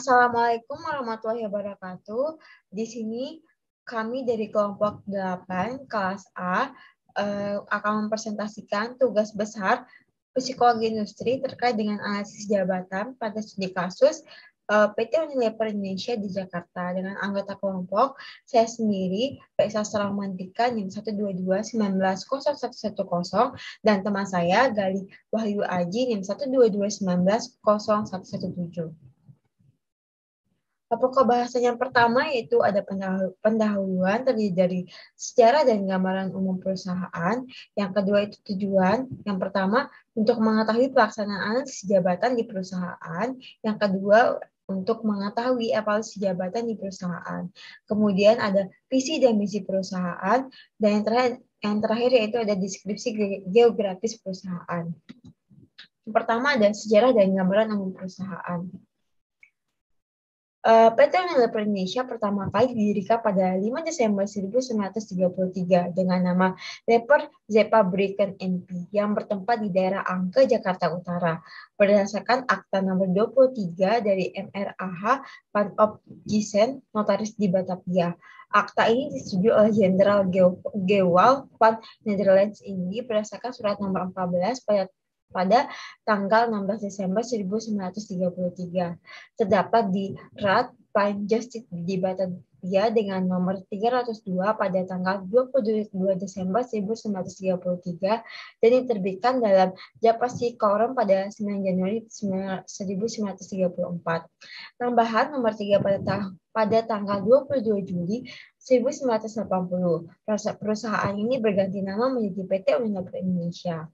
Assalamualaikum warahmatullahi wabarakatuh. Di sini kami dari kelompok 8 kelas A akan mempresentasikan tugas besar psikologi industri terkait dengan analisis jabatan pada studi kasus PT Unilever Indonesia di Jakarta dengan anggota kelompok saya sendiri Pak Salamantika NIM 122190110 dan teman saya Galih Wahyu Aji NIM 122190117. Pokok bahasan yang pertama yaitu ada pendahuluan terdiri dari sejarah dan gambaran umum perusahaan. Yang kedua itu tujuan. Yang pertama untuk mengetahui pelaksanaan jabatan di perusahaan. Yang kedua untuk mengetahui evaluasi jabatan di perusahaan. Kemudian ada visi dan misi perusahaan. Dan yang terakhir yaitu ada deskripsi geografis perusahaan. Yang pertama ada sejarah dan gambaran umum perusahaan. PT Unilever Indonesia pertama kali didirikan pada 5 Desember 1933 dengan nama Lever Zeefabrieken N.V. yang bertempat di daerah Angke, Jakarta Utara. Berdasarkan Akta nomor 23 dari MRAH Van op Giessen, notaris di Batavia. Akta ini disetujui oleh Jenderal Gewal van Netherlands ini berdasarkan surat nomor 14 pada tanggal 16 Desember 1933. Terdapat di Raad van Justitie di Batavia dengan nomor 302 pada tanggal 22 Desember 1933 dan diterbitkan dalam Japasikorum pada 9 Januari 1934. Tambahan nomor 3 pada tanggal 22 Juli 1980. Perusahaan ini berganti nama menjadi PT Unilever Indonesia.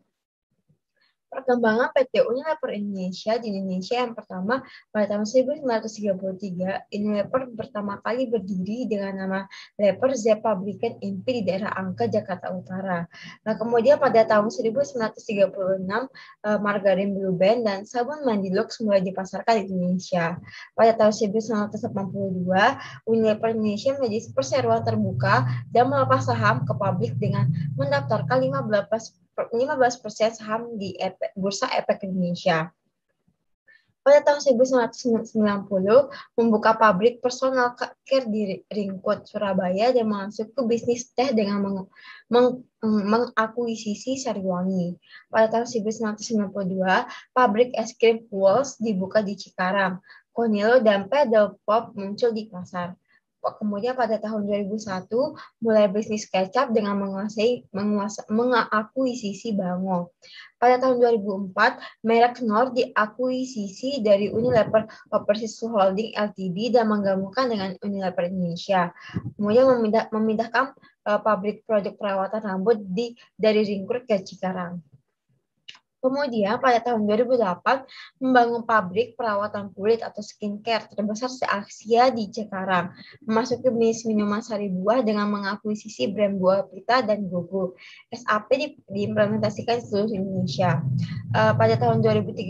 Perkembangan PT Unilever Indonesia di Indonesia yang pertama pada tahun 1933, Unilever pertama kali berdiri dengan nama Lever Zeefabrieken N.V. di daerah Angke, Jakarta Utara. Nah, kemudian pada tahun 1936, margarin Blue Band dan sabun mandi Lux mulai dipasarkan di Indonesia. Pada tahun 1982, Unilever Indonesia menjadi perseroan terbuka dan melepas saham ke publik dengan mendaftarkan 15% saham di Bursa Efek Indonesia. Pada tahun 1990, membuka pabrik personal care di Ringkut, Surabaya dan masuk ke bisnis teh dengan mengakuisisi Sariwangi. Pada tahun 1992, pabrik es krim Walls dibuka di Cikarang. Konilo dan Pedal Pop muncul di pasar. Kemudian pada tahun 2001 mulai bisnis kecap dengan mengakuisisi Bango. Pada tahun 2004 merek Knorr diakuisisi dari Unilever Overseas Holding Ltd dan menggabungkan dengan Unilever Indonesia. Kemudian memindahkan pabrik produk perawatan rambut dari Ringkut ke Cikarang. Kemudian pada tahun 2008 membangun pabrik perawatan kulit atau skincare terbesar se-Asia di Cikarang, memasuki bisnis minuman sari buah dengan mengakuisisi brand Buah Pita dan Gogo. SAP diimplementasikan di seluruh Indonesia. Pada tahun 2013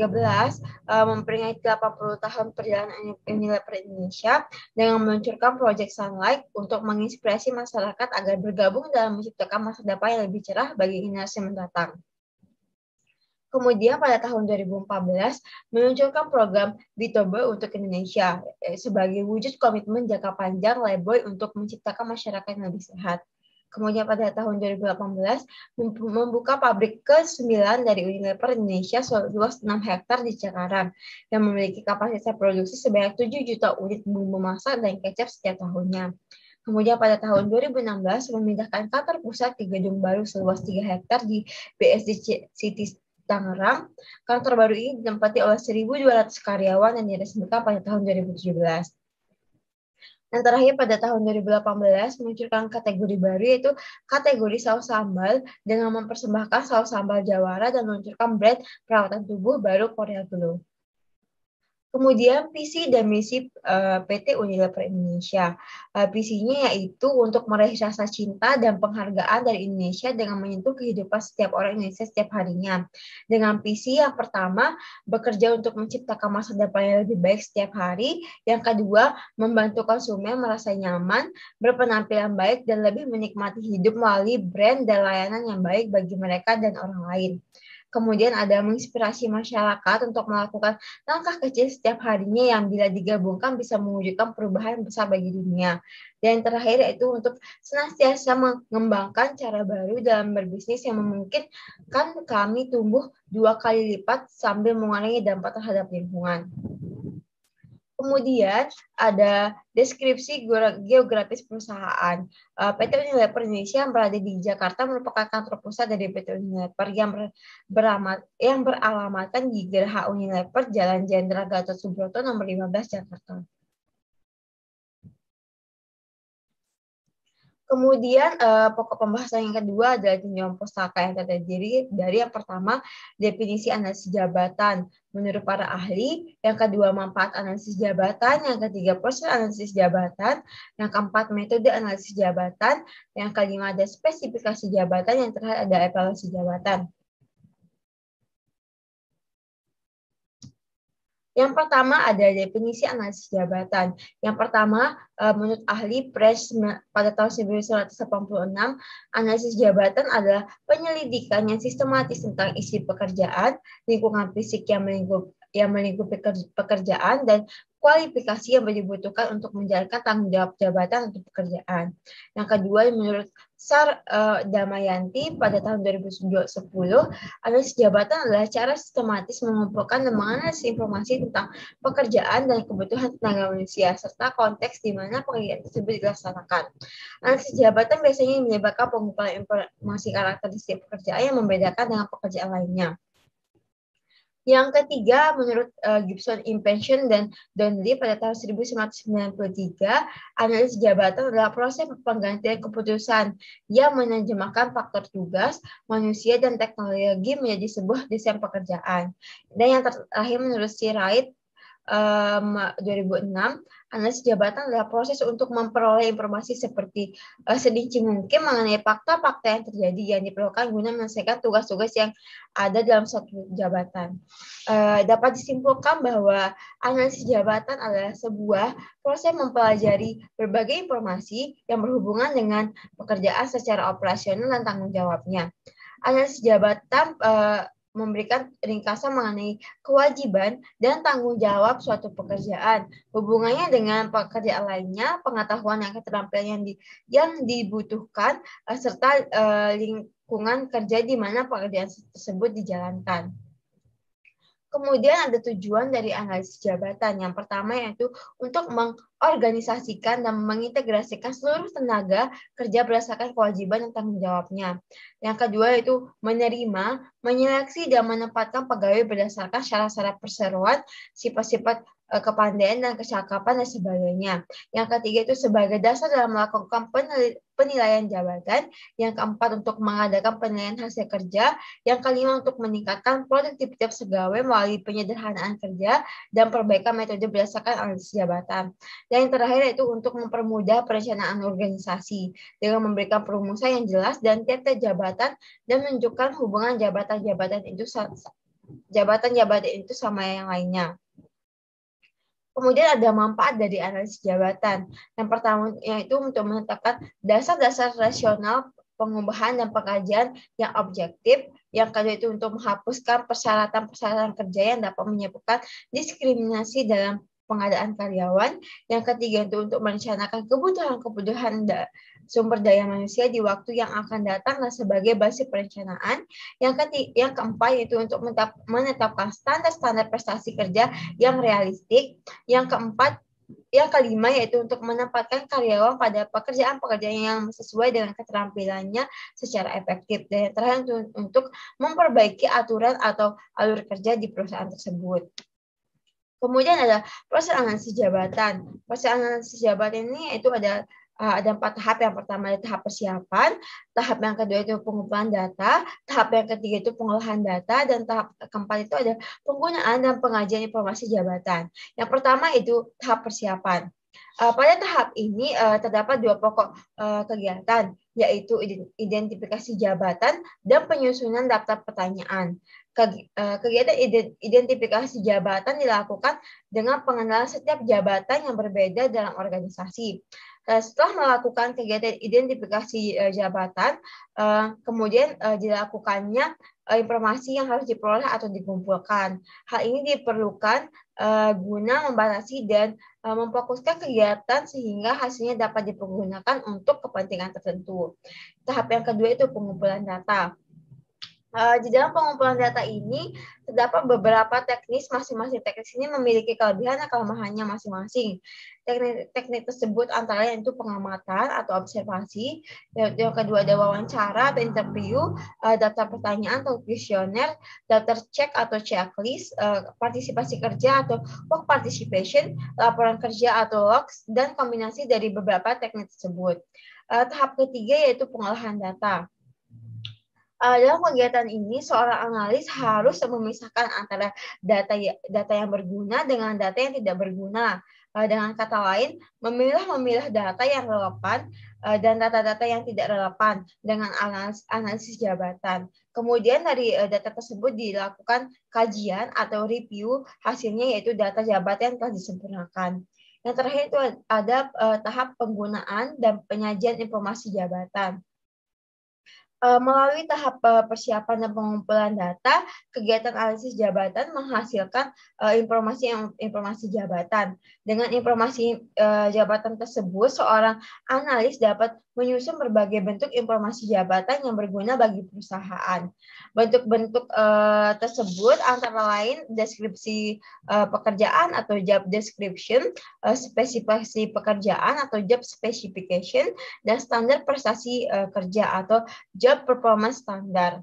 memperingati 80 tahun perjalanan Unilever Indonesia dengan meluncurkan Project Sunlight untuk menginspirasi masyarakat agar bergabung dalam menciptakan masa depan yang lebih cerah bagi generasi mendatang. Kemudian pada tahun 2014 meluncurkan program Bitobe untuk Indonesia sebagai wujud komitmen jangka panjang Leboy untuk menciptakan masyarakat yang lebih sehat. Kemudian pada tahun 2018 membuka pabrik ke-9 dari Unilever Indonesia seluas 6 hektar di Cikarang yang memiliki kapasitas produksi sebanyak 7 juta unit bumbu masak dan kecap setiap tahunnya. Kemudian pada tahun 2016 memindahkan kantor pusat ke gedung baru seluas 3 hektar di BSD City Tangerang. Kantor baru ini ditempati oleh 1.200 karyawan yang diresmikan pada tahun 2017. Dan terakhir pada tahun 2018 meluncurkan kategori baru yaitu kategori saus sambal dengan mempersembahkan saus sambal Jawara dan meluncurkan brand perawatan tubuh baru Korea Glow. Kemudian visi dan misi PT Unilever Indonesia. Visinya yaitu untuk meraih rasa cinta dan penghargaan dari Indonesia dengan menyentuh kehidupan setiap orang Indonesia setiap harinya. Dengan visi yang pertama, bekerja untuk menciptakan masa depan yang lebih baik setiap hari. Yang kedua, membantu konsumen merasa nyaman, berpenampilan baik, dan lebih menikmati hidup melalui brand dan layanan yang baik bagi mereka dan orang lain. Kemudian ada menginspirasi masyarakat untuk melakukan langkah kecil setiap harinya yang bila digabungkan bisa mewujudkan perubahan besar bagi dunia. Dan yang terakhir yaitu untuk senantiasa mengembangkan cara baru dalam berbisnis yang memungkinkan kami tumbuh 2 kali lipat sambil mengurangi dampak terhadap lingkungan. Kemudian ada deskripsi geografis perusahaan. PT Unilever Indonesia yang berada di Jakarta merupakan kantor pusat dari PT Unilever yang beralamatkan di Geraha Unilever, Jalan Jenderal Gatot Subroto, nomor 15, Jakarta. Kemudian pokok pembahasan yang kedua adalah tinjauan pustaka yang terdiri dari yang pertama definisi analisis jabatan menurut para ahli, yang kedua manfaat analisis jabatan, yang ketiga proses analisis jabatan, yang keempat metode analisis jabatan, yang kelima ada spesifikasi jabatan, yang terakhir ada evaluasi jabatan. Yang pertama ada definisi analisis jabatan. Yang pertama, menurut ahli Press pada tahun 1986, analisis jabatan adalah penyelidikan yang sistematis tentang isi pekerjaan, lingkungan fisik yang melingkupi pekerjaan, dan kualifikasi yang dibutuhkan untuk menjalankan tanggung jawab jabatan untuk pekerjaan. Yang kedua, menurut Sar Damayanti pada tahun 2010, analisis jabatan adalah cara sistematis mengumpulkan dan menganalisis informasi tentang pekerjaan dan kebutuhan tenaga manusia, serta konteks di mana pekerjaan tersebut dilaksanakan. Analisis jabatan biasanya menyebabkan pengumpulan informasi karakteristik pekerjaan yang membedakan dengan pekerjaan lainnya. Yang ketiga, menurut Gibson, Invention, dan Donnelly pada tahun 1993, analisis jabatan adalah proses penggantian keputusan yang menerjemahkan faktor tugas, manusia, dan teknologi menjadi sebuah desain pekerjaan. Dan yang terakhir, menurut C. Wright, 2006, analisis jabatan adalah proses untuk memperoleh informasi seperti sedikit mungkin mengenai fakta-fakta yang terjadi yang diperlukan guna menyelesaikan tugas-tugas yang ada dalam suatu jabatan. Dapat disimpulkan bahwa analisis jabatan adalah sebuah proses mempelajari berbagai informasi yang berhubungan dengan pekerjaan secara operasional dan tanggung jawabnya. Analisis jabatan memberikan ringkasan mengenai kewajiban dan tanggung jawab suatu pekerjaan, hubungannya dengan pekerjaan lainnya, pengetahuan dan keterampilan yang dibutuhkan, serta lingkungan kerja di mana pekerjaan tersebut dijalankan. Kemudian ada tujuan dari analisis jabatan. Yang pertama yaitu untuk mengorganisasikan dan mengintegrasikan seluruh tenaga kerja berdasarkan kewajiban dan tanggung jawabnya. Yang kedua yaitu menerima, menyeleksi, dan menempatkan pegawai berdasarkan syarat-syarat perseroan, sifat-sifat kepandaian dan kecakapan dan sebagainya. Yang ketiga itu sebagai dasar dalam melakukan penilaian jabatan. Yang keempat untuk mengadakan penilaian hasil kerja. Yang kelima untuk meningkatkan produktivitas pegawai melalui penyederhanaan kerja dan perbaikan metode berdasarkan analisis jabatan. Dan yang terakhir itu untuk mempermudah perencanaan organisasi dengan memberikan perumusan yang jelas dan tiap-tiap jabatan dan menunjukkan hubungan jabatan-jabatan itu sama yang lainnya. Kemudian ada manfaat dari analisis jabatan. Yang pertama yaitu untuk menetapkan dasar-dasar rasional pengubahan dan pengkajian yang objektif. Yang kedua itu untuk menghapuskan persyaratan-persyaratan kerja yang dapat menyebabkan diskriminasi dalam pengadaan karyawan. Yang ketiga itu untuk merencanakan kebutuhan sumber daya manusia di waktu yang akan datang dan sebagai basis perencanaan. Yang keempat itu untuk menetapkan standar-standar prestasi kerja yang realistik. Yang kelima yaitu untuk menempatkan karyawan pada pekerjaan-pekerjaan yang sesuai dengan keterampilannya secara efektif. Dan yang terakhir untuk memperbaiki aturan atau alur kerja di perusahaan tersebut. Kemudian ada proses analisis jabatan. Proses analisis jabatan ini yaitu ada 4 tahap. Yang pertama ada tahap persiapan, tahap yang kedua itu pengumpulan data, tahap yang ketiga itu pengolahan data, dan tahap keempat itu ada penggunaan dan pengajian informasi jabatan. Yang pertama itu tahap persiapan. Pada tahap ini terdapat 2 pokok kegiatan, yaitu identifikasi jabatan dan penyusunan daftar pertanyaan. Kegiatan identifikasi jabatan dilakukan dengan pengenalan setiap jabatan yang berbeda dalam organisasi. Setelah melakukan kegiatan identifikasi jabatan, kemudian dilakukannya informasi yang harus diperoleh atau dikumpulkan. Hal ini diperlukan guna membatasi dan memfokuskan kegiatan sehingga hasilnya dapat dipergunakan untuk kepentingan tertentu. Tahap yang kedua itu pengumpulan data. Di dalam pengumpulan data ini terdapat beberapa teknis, masing-masing teknis ini memiliki kelebihan dan kelemahannya masing-masing. Teknik tersebut antara lain itu pengamatan atau observasi, yang kedua ada wawancara atau interview, daftar pertanyaan atau kuesioner, daftar cek atau checklist, partisipasi kerja atau work participation, laporan kerja atau logs, dan kombinasi dari beberapa teknik tersebut. Tahap ketiga yaitu pengolahan data. Dalam kegiatan ini, seorang analis harus memisahkan antara data yang berguna dengan data yang tidak berguna. Dengan kata lain, memilah data yang relevan dan data-data yang tidak relevan dengan analisis jabatan. Kemudian dari data tersebut dilakukan kajian atau review hasilnya, yaitu data jabatan yang telah disempurnakan. Yang terakhir itu ada tahap penggunaan dan penyajian informasi jabatan. Melalui tahap persiapan dan pengumpulan data, kegiatan analisis jabatan menghasilkan informasi jabatan. Dengan informasi jabatan tersebut, seorang analis dapat menyusun berbagai bentuk informasi jabatan yang berguna bagi perusahaan. Bentuk-bentuk tersebut antara lain deskripsi pekerjaan atau job description, spesifikasi pekerjaan atau job specification, dan standar prestasi kerja atau job performance standar.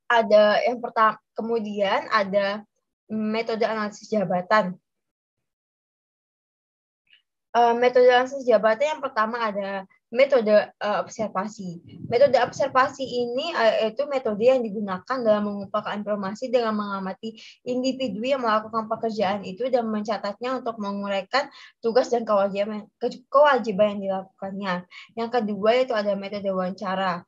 Ada yang pertama, kemudian ada metode analisis jabatan. Metode analisis jabatan yang pertama ada metode observasi. Metode observasi ini yaitu metode yang digunakan dalam mengumpulkan informasi dengan mengamati individu yang melakukan pekerjaan itu dan mencatatnya untuk menguraikan tugas dan kewajiban yang dilakukannya. Yang kedua yaitu ada metode wawancara.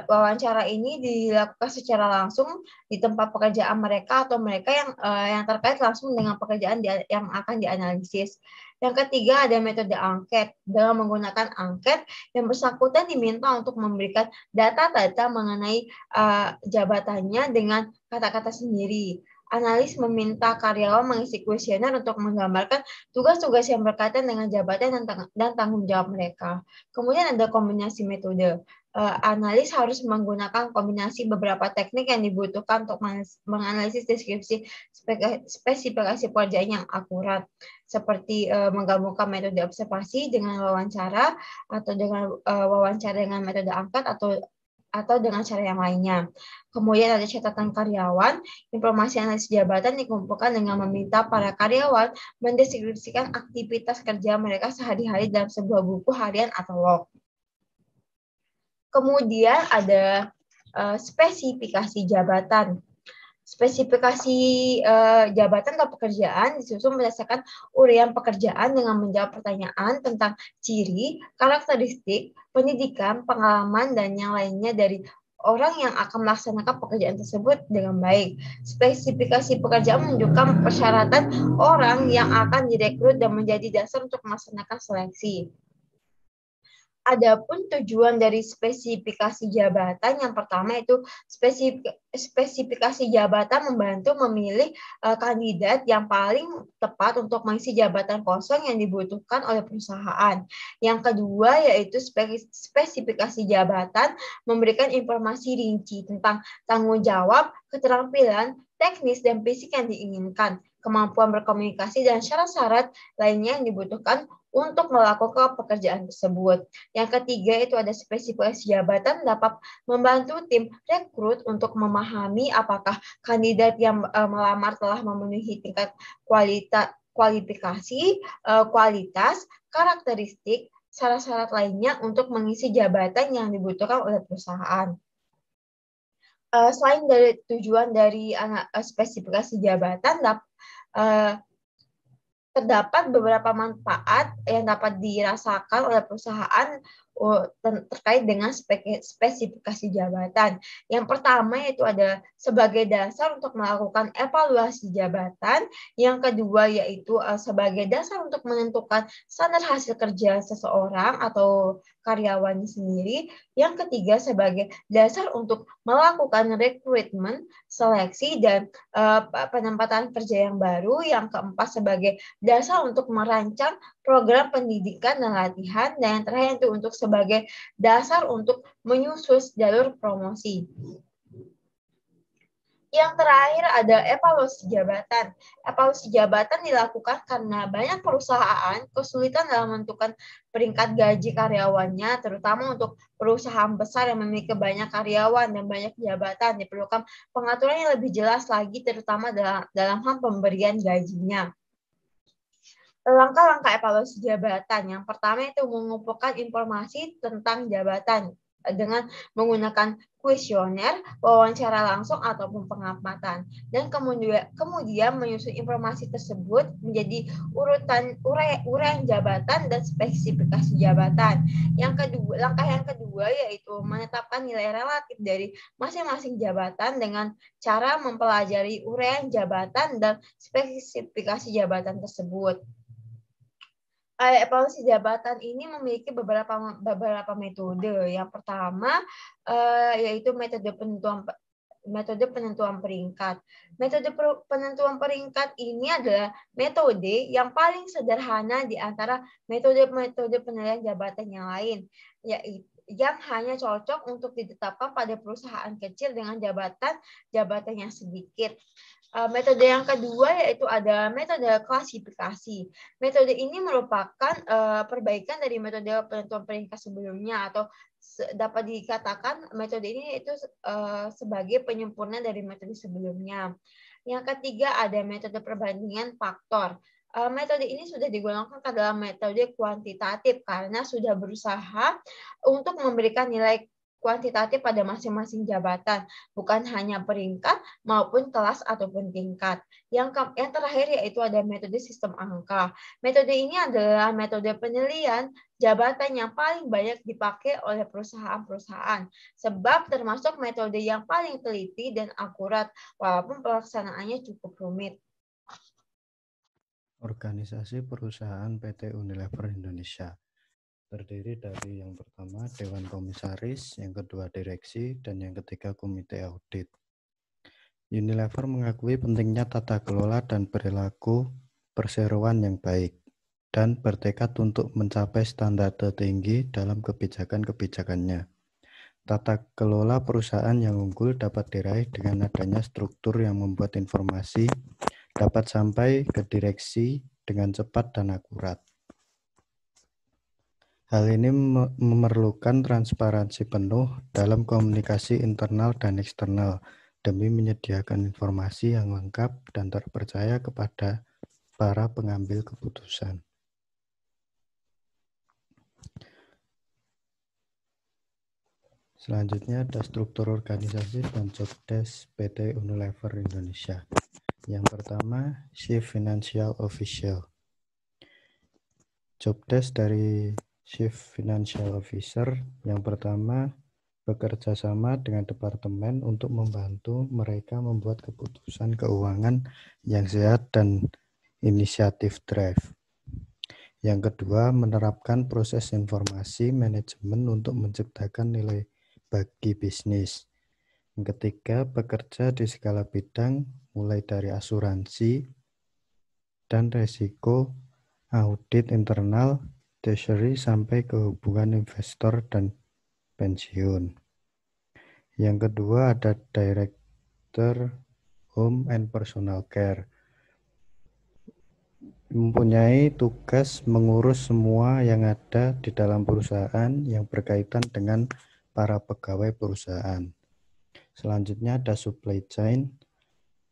Wawancara ini dilakukan secara langsung di tempat pekerjaan mereka atau mereka yang terkait langsung dengan pekerjaan yang akan dianalisis. Yang ketiga ada metode angket. Dalam menggunakan angket, yang bersangkutan diminta untuk memberikan data-data mengenai jabatannya dengan kata-kata sendiri. Analis meminta karyawan mengisi kuesioner untuk menggambarkan tugas-tugas yang berkaitan dengan jabatan dan tanggung jawab mereka. Kemudian ada kombinasi metode. Analis harus menggunakan kombinasi beberapa teknik yang dibutuhkan untuk menganalisis deskripsi spesifikasi pekerjaan yang akurat, seperti menggabungkan metode observasi dengan wawancara atau dengan wawancara dengan metode angkat atau dengan cara yang lainnya. Kemudian ada catatan karyawan. Informasi analisis jabatan dikumpulkan dengan meminta para karyawan mendeskripsikan aktivitas kerja mereka sehari-hari dalam sebuah buku harian atau log. Kemudian ada spesifikasi jabatan. Spesifikasi jabatan atau pekerjaan disusun berdasarkan uraian pekerjaan dengan menjawab pertanyaan tentang ciri, karakteristik, pendidikan, pengalaman, dan yang lainnya dari orang yang akan melaksanakan pekerjaan tersebut dengan baik. Spesifikasi pekerjaan menunjukkan persyaratan orang yang akan direkrut dan menjadi dasar untuk melaksanakan seleksi. Adapun tujuan dari spesifikasi jabatan yang pertama itu spesifikasi jabatan membantu memilih kandidat yang paling tepat untuk mengisi jabatan kosong yang dibutuhkan oleh perusahaan. Yang kedua yaitu spesifikasi jabatan memberikan informasi rinci tentang tanggung jawab, keterampilan, teknis dan fisik yang diinginkan, kemampuan berkomunikasi dan syarat-syarat lainnya yang dibutuhkan untuk melakukan pekerjaan tersebut. Yang ketiga itu ada spesifikasi jabatan dapat membantu tim rekrut untuk memahami apakah kandidat yang melamar telah memenuhi tingkat kualifikasi, kualitas, karakteristik, syarat-syarat lainnya untuk mengisi jabatan yang dibutuhkan oleh perusahaan. Selain dari tujuan dari spesifikasi jabatan, terdapat beberapa manfaat yang dapat dirasakan oleh perusahaan terkait dengan spesifikasi jabatan. Yang pertama yaitu ada sebagai dasar untuk melakukan evaluasi jabatan. Yang kedua yaitu sebagai dasar untuk menentukan standar hasil kerja seseorang atau karyawan sendiri. Yang ketiga sebagai dasar untuk melakukan rekrutmen, seleksi, dan penempatan kerja yang baru. Yang keempat sebagai dasar untuk merancang program pendidikan dan latihan, dan yang terakhir itu untuk sebagai dasar untuk menyusun jalur promosi. Yang terakhir ada evaluasi jabatan. Evaluasi jabatan dilakukan karena banyak perusahaan kesulitan dalam menentukan peringkat gaji karyawannya, terutama untuk perusahaan besar yang memiliki banyak karyawan dan banyak jabatan. Diperlukan pengaturan yang lebih jelas lagi, terutama dalam hal pemberian gajinya. Langkah-langkah evaluasi jabatan. Yang pertama itu mengumpulkan informasi tentang jabatan dengan menggunakan kuesioner, wawancara langsung, ataupun pengamatan. Dan kemudian menyusun informasi tersebut menjadi uraian jabatan dan spesifikasi jabatan. Langkah yang kedua yaitu menetapkan nilai relatif dari masing-masing jabatan dengan cara mempelajari uraian jabatan dan spesifikasi jabatan tersebut. Evaluasi jabatan ini memiliki beberapa metode. Yang pertama yaitu metode penentuan peringkat. Metode penentuan peringkat ini adalah metode yang paling sederhana di antara metode penilaian jabatan yang lain, yaitu yang hanya cocok untuk ditetapkan pada perusahaan kecil dengan jabatan yang sedikit. Metode yang kedua yaitu ada metode klasifikasi. Metode ini merupakan perbaikan dari metode penentuan peringkat sebelumnya, atau dapat dikatakan metode ini itu sebagai penyempurnaan dari metode sebelumnya. Yang ketiga ada metode perbandingan faktor. Metode ini sudah digunakan ke dalam metode kuantitatif karena sudah berusaha untuk memberikan nilai kuantitatif pada masing-masing jabatan, bukan hanya peringkat maupun kelas ataupun tingkat. Yang terakhir yaitu ada metode sistem angka. Metode ini adalah metode penilaian jabatan yang paling banyak dipakai oleh perusahaan-perusahaan, sebab termasuk metode yang paling teliti dan akurat, walaupun pelaksanaannya cukup rumit. Organisasi perusahaan PT Unilever Indonesia terdiri dari yang pertama Dewan Komisaris, yang kedua Direksi, dan yang ketiga Komite Audit. Unilever mengakui pentingnya tata kelola dan perilaku perseroan yang baik, dan bertekad untuk mencapai standar tertinggi dalam kebijakan-kebijakannya. Tata kelola perusahaan yang unggul dapat diraih dengan adanya struktur yang membuat informasi dapat sampai ke direksi dengan cepat dan akurat. Hal ini memerlukan transparansi penuh dalam komunikasi internal dan eksternal demi menyediakan informasi yang lengkap dan terpercaya kepada para pengambil keputusan. Selanjutnya ada struktur organisasi dan job desk PT Unilever Indonesia. Yang pertama, Chief Financial Officer. Job desk dari Chief Financial Officer yang pertama bekerja sama dengan departemen untuk membantu mereka membuat keputusan keuangan yang sehat dan inisiatif drive. Yang kedua, menerapkan proses informasi manajemen untuk menciptakan nilai bagi bisnis. Yang ketiga, bekerja di segala bidang mulai dari asuransi dan resiko, audit internal, treasury, sampai ke hubungan investor dan pensiun. Yang kedua ada Director Home and Personal Care. Mempunyai tugas mengurus semua yang ada di dalam perusahaan yang berkaitan dengan para pegawai perusahaan. Selanjutnya ada Supply Chain,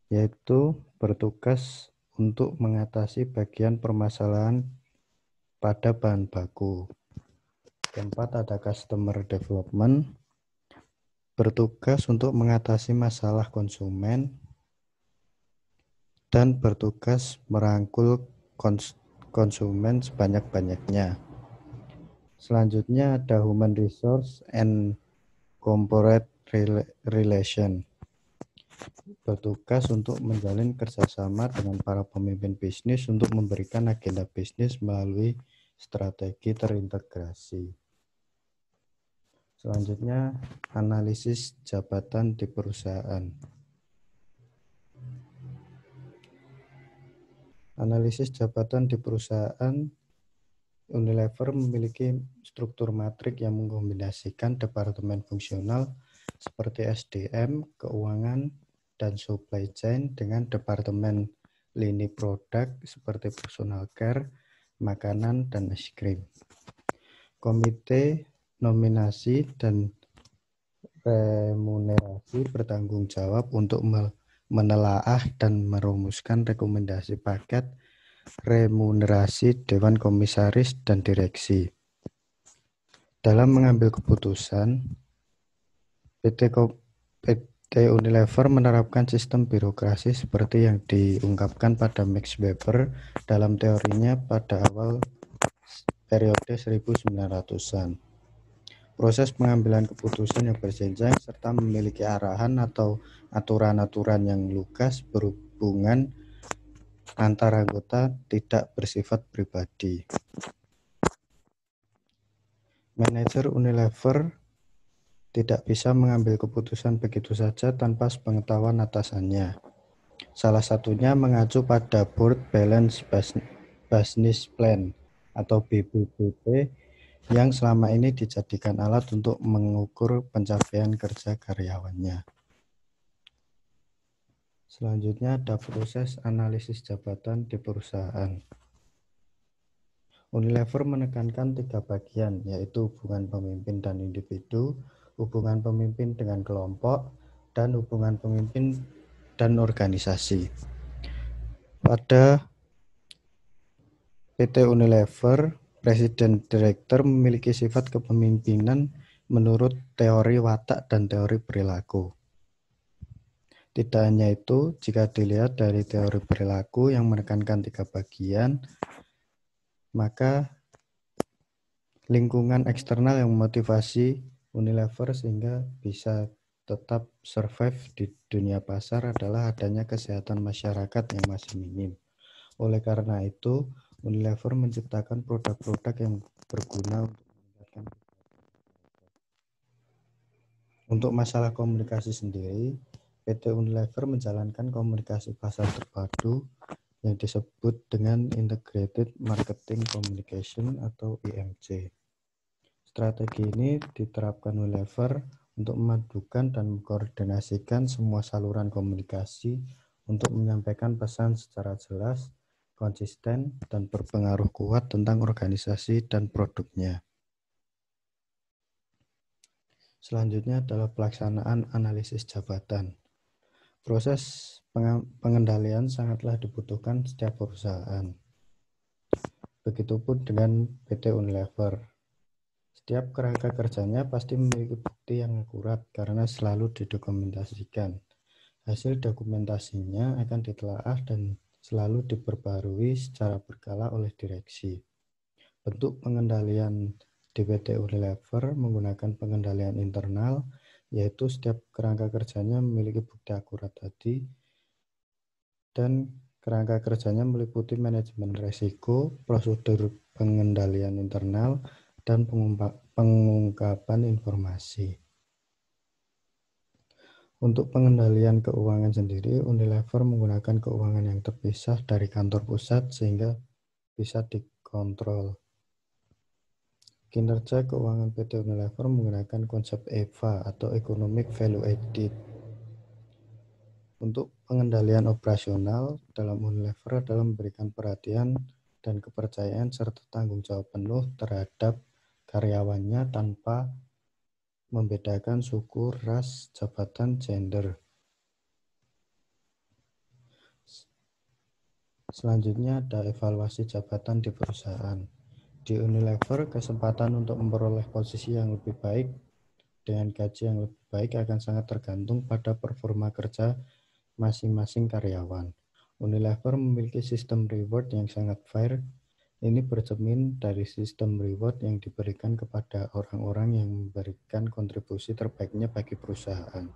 yaitu bertugas untuk mengatasi bagian permasalahan pada bahan baku. Keempat ada Customer Development, bertugas untuk mengatasi masalah konsumen dan bertugas merangkul konsumen sebanyak-banyaknya. Selanjutnya ada Human Resource and Corporate Relation. Bertugas untuk menjalin kerjasama dengan para pemimpin bisnis untuk memberikan agenda bisnis melalui strategi terintegrasi. Selanjutnya, analisis jabatan di perusahaan. Analisis jabatan di perusahaan, Unilever memiliki struktur matrik yang mengkombinasikan departemen fungsional seperti SDM, keuangan, dan supply chain dengan departemen lini produk seperti personal care, makanan, dan es krim. Komite nominasi dan remunerasi bertanggung jawab untuk menelaah dan merumuskan rekomendasi paket remunerasi Dewan Komisaris dan Direksi. Dalam mengambil keputusan, PT Unilever menerapkan sistem birokrasi seperti yang diungkapkan pada Max Weber dalam teorinya pada awal periode 1900-an. Proses pengambilan keputusan yang berjenjang serta memiliki arahan atau aturan-aturan yang lugas berhubungan antar anggota tidak bersifat pribadi. Manajer Unilever tidak bisa mengambil keputusan begitu saja tanpa sepengetahuan atasannya. Salah satunya mengacu pada Board Balance Business Plan atau BBBP yang selama ini dijadikan alat untuk mengukur pencapaian kerja karyawannya. Selanjutnya ada proses analisis jabatan di perusahaan. Unilever menekankan 3 bagian, yaitu hubungan pemimpin dan individu, hubungan pemimpin dengan kelompok, dan hubungan pemimpin dan organisasi. Pada PT Unilever, Presiden Direktur memiliki sifat kepemimpinan menurut teori watak dan teori perilaku. Tidak hanya itu, jika dilihat dari teori perilaku yang menekankan 3 bagian, maka lingkungan eksternal yang memotivasi Unilever sehingga bisa tetap survive di dunia pasar adalah adanya kesehatan masyarakat yang masih minim. Oleh karena itu, Unilever menciptakan produk-produk yang berguna untuk meningkatkan. Untuk masalah komunikasi sendiri, PT Unilever menjalankan komunikasi pasar terpadu yang disebut dengan Integrated Marketing Communication atau IMC. Strategi ini diterapkan Unilever untuk memadukan dan mengkoordinasikan semua saluran komunikasi untuk menyampaikan pesan secara jelas, konsisten, dan berpengaruh kuat tentang organisasi dan produknya. Selanjutnya adalah pelaksanaan analisis jabatan. Proses pengendalian sangatlah dibutuhkan setiap perusahaan. Begitupun dengan PT Unilever. Setiap kerangka kerjanya pasti memiliki bukti yang akurat karena selalu didokumentasikan. Hasil dokumentasinya akan ditelaah dan selalu diperbarui secara berkala oleh direksi. Bentuk pengendalian di PT Unilever menggunakan pengendalian internal, yaitu setiap kerangka kerjanya memiliki bukti akurat tadi, dan kerangka kerjanya meliputi manajemen risiko, prosedur pengendalian internal, dan pengungkapan informasi. Untuk pengendalian keuangan sendiri, Unilever menggunakan keuangan yang terpisah dari kantor pusat sehingga bisa dikontrol. Kinerja keuangan PT Unilever menggunakan konsep EVA atau Economic Value Added. Untuk pengendalian operasional dalam Unilever adalah memberikan perhatian dan kepercayaan serta tanggung jawab penuh terhadap karyawannya tanpa membedakan suku, ras, jabatan, gender. Selanjutnya ada evaluasi jabatan di perusahaan. Di Unilever, kesempatan untuk memperoleh posisi yang lebih baik dengan gaji yang lebih baik akan sangat tergantung pada performa kerja masing-masing karyawan. Unilever memiliki sistem reward yang sangat fair. Ini bercermin dari sistem reward yang diberikan kepada orang-orang yang memberikan kontribusi terbaiknya bagi perusahaan.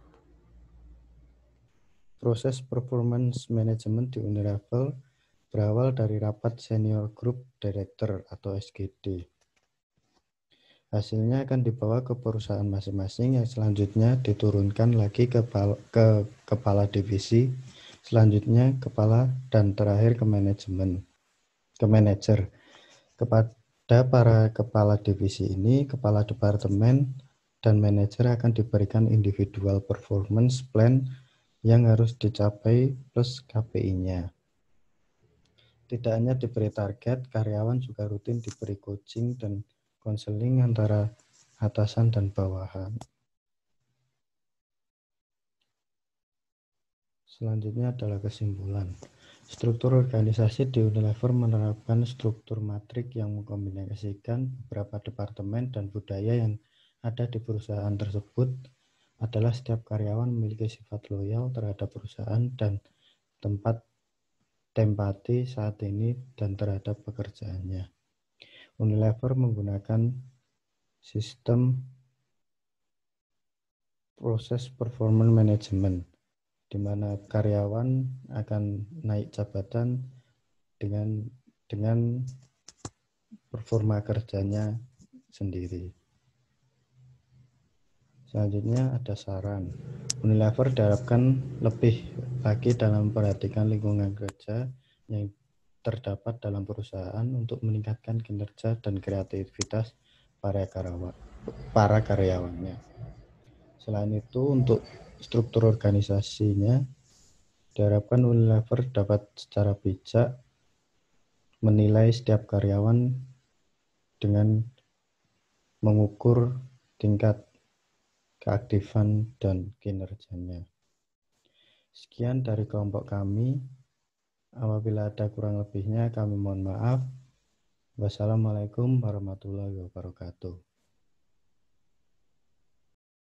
Proses performance management di Unilever berawal dari rapat Senior Group Director atau SGD. Hasilnya akan dibawa ke perusahaan masing-masing yang selanjutnya diturunkan lagi ke kepala divisi, selanjutnya kepala, dan terakhir ke manajer. Kepada para kepala divisi ini, kepala departemen dan manajer akan diberikan individual performance plan yang harus dicapai plus KPI-nya. Tidak hanya diberi target, karyawan juga rutin diberi coaching dan konseling antara atasan dan bawahan. Selanjutnya adalah kesimpulan. Struktur organisasi di Unilever menerapkan struktur matrik yang mengkombinasikan beberapa departemen dan budaya yang ada di perusahaan tersebut adalah setiap karyawan memiliki sifat loyal terhadap perusahaan dan tempat tempati saat ini dan terhadap pekerjaannya. Unilever menggunakan sistem proses performance management, di mana karyawan akan naik jabatan dengan performa kerjanya sendiri. Selanjutnya ada saran. Unilever diharapkan lebih lagi dalam memperhatikan lingkungan kerja yang terdapat dalam perusahaan untuk meningkatkan kinerja dan kreativitas para karyawannya. Selain itu, untuk struktur organisasinya, diharapkan Unilever dapat secara bijak menilai setiap karyawan dengan mengukur tingkat keaktifan dan kinerjanya. Sekian dari kelompok kami. Apabila ada kurang lebihnya, kami mohon maaf. Wassalamualaikum warahmatullahi wabarakatuh.